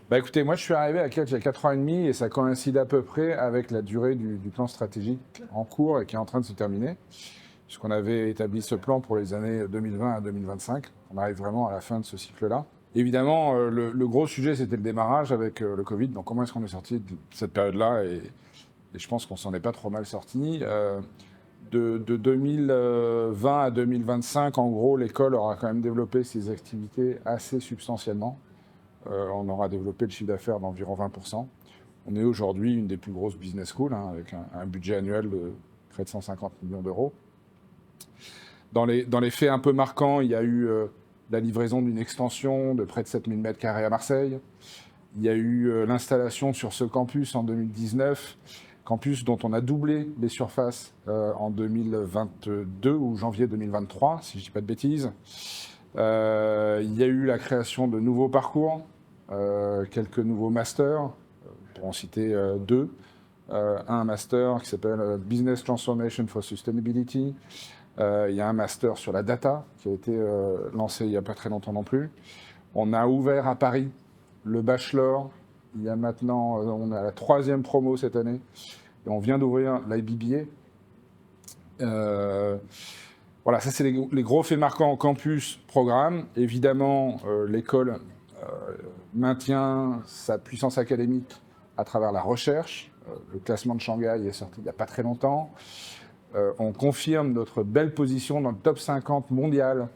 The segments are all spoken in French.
Bah écoutez, moi je suis arrivé à Catch il y a 4 ans et demi et ça coïncide à peu près avec la durée du plan stratégique en cours et qui est en train de se terminer. Puisqu'on avait établi ce plan pour les années 2020 à 2025. On arrive vraiment à la fin de ce cycle-là. Évidemment, le gros sujet, c'était le démarrage avec le Covid. Donc comment est-ce qu'on est sorti de cette période-là et je pense qu'on s'en est pas trop mal sorti. De 2020 à 2025, en gros, l'école aura quand même développé ses activités assez substantiellement. On aura développé le chiffre d'affaires d'environ 20%. On est aujourd'hui une des plus grosses business schools, hein, avec un budget annuel de près de 150 millions d'euros. Dans les faits un peu marquants, il y a eu la livraison d'une extension de près de 7000 m² à Marseille. Il y a eu l'installation sur ce campus en 2019, campus dont on a doublé les surfaces en 2022 ou janvier 2023, si je ne dis pas de bêtises. Il y a eu la création de nouveaux parcours, quelques nouveaux masters, pour en citer deux. Un master qui s'appelle Business Transformation for Sustainability. Il y a un master sur la data qui a été lancé il n'y a pas très longtemps non plus. On a ouvert à Paris le bachelor. Il y a maintenant, on a la 3e promo cette année. Et on vient d'ouvrir l'IBBA. Voilà, ça c'est les gros faits marquants en campus, programme. Évidemment, l'école maintient sa puissance académique à travers la recherche. Le classement de Shanghai est sorti il n'y a pas très longtemps. On confirme notre belle position dans le top 50 mondial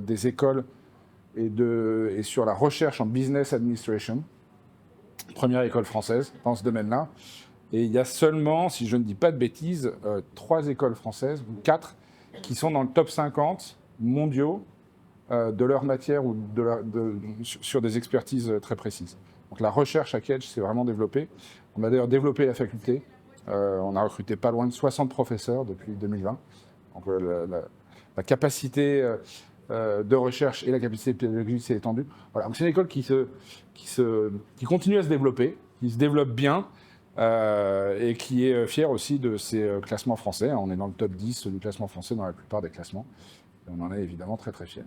des écoles et sur la recherche en business administration. Première école française dans ce domaine-là. Et il y a seulement, si je ne dis pas de bêtises, 3 écoles françaises, ou 4, qui sont dans le top 50 mondiaux de leur matière ou sur des expertises très précises. Donc la recherche à Kedge s'est vraiment développée. On a d'ailleurs développé la faculté. On a recruté pas loin de 60 professeurs depuis 2020. Donc la capacité de recherche et la capacité pédagogique s'est étendue. Voilà. Donc c'est une école qui continue à se développer, qui se développe bien et qui est fière aussi de ses classements français. On est dans le top 10 du classement français dans la plupart des classements. Et on en est évidemment très très fiers.